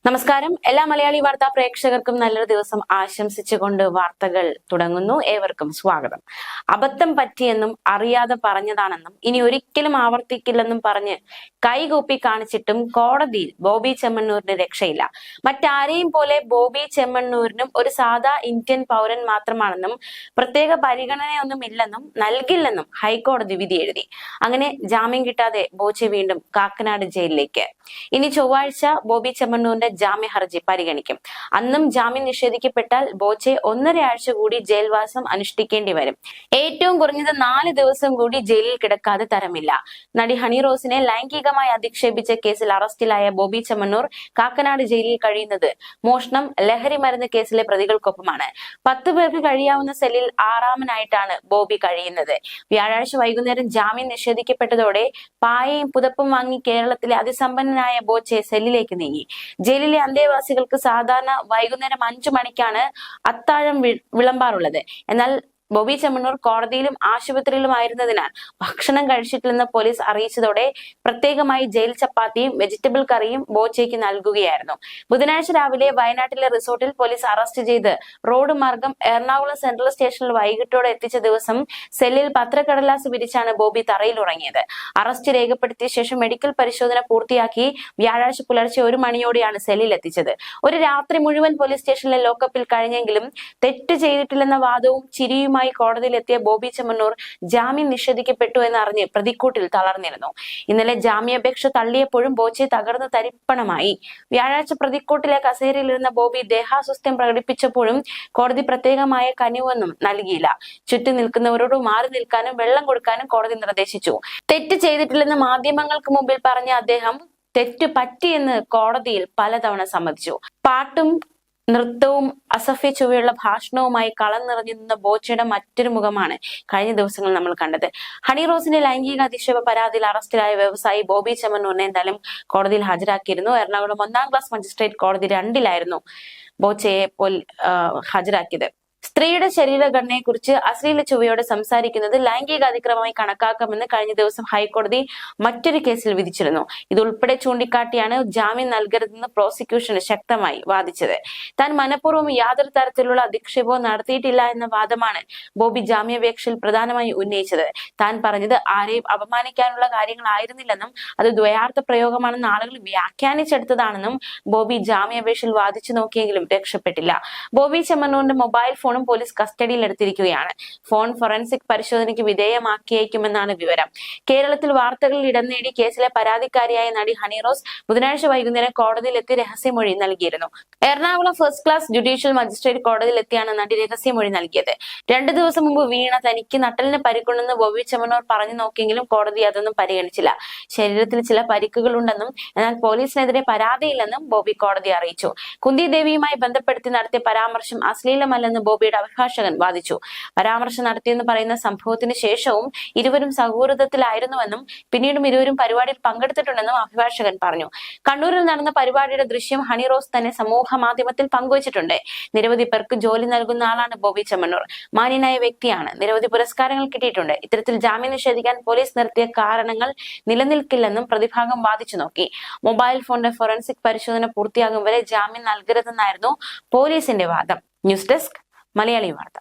നമസ്കാരം. എല്ലാ മലയാളി വാർത്താ പ്രേക്ഷകർക്കും നല്ലൊരു ദിവസം ആശംസിച്ചുകൊണ്ട് വാർത്തകൾ തുടങ്ങുന്നു. ഏവർക്കും സ്വാഗതം. അബദ്ധം പറ്റിയെന്നും അറിയാതെ പറഞ്ഞതാണെന്നും ഇനി ഒരിക്കലും ആവർത്തിക്കില്ലെന്നും പറഞ്ഞ് കൈകൂപ്പി കാണിച്ചിട്ടും കോടതിയിൽ ബോബി ചെമ്മണ്ണൂരിന് രക്ഷയില്ല. മറ്റാരെയും പോലെ ബോബി ചെമ്മണ്ണൂരിനും ഒരു സാധാ ഇന്ത്യൻ പൗരൻ മാത്രമാണെന്നും പ്രത്യേക പരിഗണനയൊന്നും ഇല്ലെന്നും നൽകില്ലെന്നും ഹൈക്കോടതി വിധി എഴുതി. അങ്ങനെ ജാമ്യം കിട്ടാതെ ബോച്ചെ വീണ്ടും കാക്കനാട് ജയിലിലേക്ക്. ഇനി ചൊവ്വാഴ്ച ബോബി ചെമ്മണ്ണൂരിന്റെ ജാമ്യ ഹർജി പരിഗണിക്കും. അന്നും ജാമ്യം നിഷേധിക്കപ്പെട്ടാൽ ബോച്ചെ 1.5 ആഴ്ച കൂടി ജയിൽവാസം അനുഷ്ഠിക്കേണ്ടി വരും. ഏറ്റവും കുറഞ്ഞത് 4 ദിവസം കൂടി ജയിലിൽ കിടക്കാതെ തരമില്ല. നടി ഹണി റോസിനെ ലൈംഗികമായി അധിക്ഷേപിച്ച കേസിൽ അറസ്റ്റിലായ ബോബി ചെമ്മണ്ണൂർ കാക്കനാട് ജയിലിൽ കഴിയുന്നത് മോഷണം, ലഹരി മരുന്ന് കേസിലെ പ്രതികൾക്കൊപ്പമാണ്. 10 പേർക്ക് കഴിയാവുന്ന സെല്ലിൽ 6ാമനായിട്ടാണ് ബോബി കഴിയുന്നത്. വ്യാഴാഴ്ച വൈകുന്നേരം ജാമ്യം നിഷേധിക്കപ്പെട്ടതോടെ പായയും പുതപ്പും വാങ്ങി കേരളത്തിലെ അതിസമ്പന്നനായ ബോച്ചെ സെല്ലിലേക്ക് നീങ്ങി. ജയിലിലെ അന്തേവാസികൾക്ക് സാധാരണ വൈകുന്നേരം 5 മണിക്കാണ് അത്താഴം വിളമ്പാറുള്ളത്. എന്നാൽ ബോബി ചെമ്മണ്ണൂർ കോടതിയിലും ആശുപത്രിയിലുമായിരുന്നതിനാൽ ഭക്ഷണം കഴിച്ചിട്ടില്ലെന്ന് പോലീസ് അറിയിച്ചതോടെ പ്രത്യേകമായി ജയിൽ ചപ്പാത്തിയും വെജിറ്റബിൾ കറിയും ബോച്ചയ്ക്ക് നൽകുകയായിരുന്നു. ബുധനാഴ്ച രാവിലെ വയനാട്ടിലെ റിസോർട്ടിൽ പോലീസ് അറസ്റ്റ് ചെയ്ത് റോഡ് മാർഗം എറണാകുളം സെൻട്രൽ സ്റ്റേഷനിൽ വൈകിട്ടോടെ എത്തിച്ച ദിവസം സെല്ലിൽ പത്രക്കടലാസ് വിരിച്ചാണ് ബോബി തറയിൽ ഉറങ്ങിയത്. അറസ്റ്റ് രേഖപ്പെടുത്തിയ ശേഷം മെഡിക്കൽ പരിശോധന പൂർത്തിയാക്കി വ്യാഴാഴ്ച പുലർച്ചെ 1 മണിയോടെയാണ് സെല്ലിൽ എത്തിച്ചത്. ഒരു രാത്രി മുഴുവൻ പോലീസ് സ്റ്റേഷനിലെ ലോക്കപ്പിൽ കഴിഞ്ഞെങ്കിലും തെറ്റ് ചെയ്തിട്ടില്ലെന്ന വാദവും ചിരിയുമായി കോടതിയിലെത്തിയ ബോബി ചെമ്മണ്ണൂർ ജാമ്യം നിഷേധിക്കപ്പെട്ടു എന്നറിഞ്ഞ് പ്രതിക്കൂട്ടിൽ തളർന്നിരുന്നു. ഇന്നലെ ജാമ്യാപേക്ഷ തള്ളിയപ്പോഴും ബോച്ചെ തകർന്നു തരിപ്പണമായി. വ്യാഴാഴ്ച പ്രതിക്കൂട്ടിലെ കസേരയിലിരുന്ന ബോബി ദേഹാസ്വാസ്ഥ്യം പ്രകടിപ്പിച്ചപ്പോഴും കോടതി പ്രത്യേകമായ കനിവൊന്നും നൽകിയില്ല. ചുറ്റും നിൽക്കുന്നവരോട് മാറി നിൽക്കാനും വെള്ളം കൊടുക്കാനും കോടതി നിർദ്ദേശിച്ചു. തെറ്റ് ചെയ്തിട്ടില്ലെന്ന് മാധ്യമങ്ങൾക്ക് മുമ്പിൽ പറഞ്ഞ അദ്ദേഹം തെറ്റ് പറ്റിയെന്ന് കോടതിയിൽ പലതവണ സമ്മതിച്ചു. പാട്ടും നൃത്തവും അസഭ്യ ചുവയുള്ള ഭാഷണവുമായി കളം നിറഞ്ഞു നിന്ന ബോച്ചയുടെ മറ്റൊരു മുഖമാണ് കഴിഞ്ഞ ദിവസങ്ങൾ നമ്മൾ കണ്ടത്. ഹണി റോസിന്റെ ലൈംഗിക അധിക്ഷേപ പരാതിയിൽ അറസ്റ്റിലായ വ്യവസായി ബോബി ചെമ്മണ്ണൂരിനെ എന്തായാലും കോടതിയിൽ ഹാജരാക്കിയിരുന്നു. എറണാകുളം 1ാം ക്ലാസ് മജിസ്ട്രേറ്റ് കോടതി 2ലായിരുന്നു ബോച്ചയെ ഹാജരാക്കിയത്. സ്ത്രീയുടെ ശരീരഘടനയെക്കുറിച്ച് അശ്ലീല ചുവയോടെ സംസാരിക്കുന്നത് ലൈംഗിക അതിക്രമമായി കണക്കാക്കാമെന്ന് കഴിഞ്ഞ ദിവസം ഹൈക്കോടതി മറ്റൊരു കേസിൽ വിധിച്ചിരുന്നു. ഇതുൾപ്പെടെ ചൂണ്ടിക്കാട്ടിയാണ് ജാമ്യം നൽകരുതെന്ന് പ്രോസിക്യൂഷൻ ശക്തമായി വാദിച്ചത്. താൻ മനഃപൂർവ്വം യാതൊരു തരത്തിലുള്ള അധിക്ഷേപവും നടത്തിയിട്ടില്ല എന്ന വാദമാണ് ബോബി ജാമ്യാപേക്ഷയിൽ പ്രധാനമായി ഉന്നയിച്ചത്. താൻ പറഞ്ഞത് ആരെയും അപമാനിക്കാനുള്ള കാര്യങ്ങളായിരുന്നില്ലെന്നും അത് ദ്വയാർത്ഥ പ്രയോഗമാണെന്ന് ആളുകൾ വ്യാഖ്യാനിച്ചെടുത്തതാണെന്നും ബോബി ജാമ്യാപേക്ഷയിൽ വാദിച്ചു നോക്കിയെങ്കിലും രക്ഷപ്പെട്ടില്ല. ബോബി ചെമ്മണ്ണൂരിന്റെ മൊബൈൽ ഫോണും പോലീസ് കസ്റ്റഡിയിൽ എടുത്തിരിക്കുകയാണ്. ഫോൺ ഫോറൻസിക് പരിശോധനയ്ക്ക് വിധേയമാക്കിയേക്കുമെന്നാണ് വിവരം. കേരളത്തിൽ വാർത്തകളിൽ ഇടം നേടി കേസിലെ പരാതിക്കാരിയായ നടി ഹണി റോസ് ബുധനാഴ്ച വൈകുന്നേരം കോടതിയിലെത്തി രഹസ്യമൊഴി നൽകിയിരുന്നു. Ernakulam first class judicial magistrate കോടതിയിലെത്തിയാണ് നടി രഹസ്യമൊഴി നൽകിയത്. 2 ദിവസം മുമ്പ് വീണ തനിക്ക് നട്ടലിന് പരിക്കുണ്ടെന്ന് ബോബി ചെമ്മണ്ണൂർ പറഞ്ഞു നോക്കിയെങ്കിലും കോടതി അതൊന്നും പരിഗണിച്ചില്ല. ശരീരത്തിൽ ചില പരിക്കുകളുണ്ടെന്നും എന്നാൽ പോലീസിനെതിരെ പരാതിയില്ലെന്നും ബോബി കോടതിയെ അറിയിച്ചു. കുന്തി ദേവിയുമായി ബന്ധപ്പെടുത്തി നടത്തിയ പരാമർശം അശ്ലീലമല്ലെന്ന് ബോബിയുടെ അഭിഭാഷകൻ വാദിച്ചു. പരാമർശം നടത്തിയെന്ന് പറയുന്ന സംഭവത്തിന് ശേഷവും ഇരുവരും സൗഹൃദത്തിലായിരുന്നുവെന്നും പിന്നീടും ഇരുവരും പരിപാടിയിൽ പങ്കെടുത്തിട്ടുണ്ടെന്നും അഭിഭാഷകൻ പറഞ്ഞു. കണ്ണൂരിൽ നടന്ന പരിപാടിയുടെ ദൃശ്യം ഹണി റോസ് തന്നെ സമൂഹ മാധ്യമത്തിൽ പങ്കുവച്ചിട്ടുണ്ട്. നിരവധി പേർക്ക് ജോലി നൽകുന്ന ആളാണ് ബോബി ചെമ്മണ്ണൂർ. മാന്യനായ വ്യക്തിയാണ്. നിരവധി പുരസ്കാരങ്ങൾ കിട്ടിയിട്ടുണ്ട്. ഇത്തരത്തിൽ ജാമ്യം നിഷേധിക്കാൻ പോലീസ് നിർത്തിയ കാരണങ്ങൾ നിലനിൽക്കില്ലെന്നും പ്രതിഭാഗം വാദിച്ചു നോക്കി. മൊബൈൽ ഫോണിന്റെ ഫോറൻസിക് പരിശോധന പൂർത്തിയാകും വരെ ജാമ്യം നൽകരുതെന്നായിരുന്നു പോലീസിന്റെ വാദം. ന്യൂസ് ഡെസ്ക് മലയാളി വാർത്ത.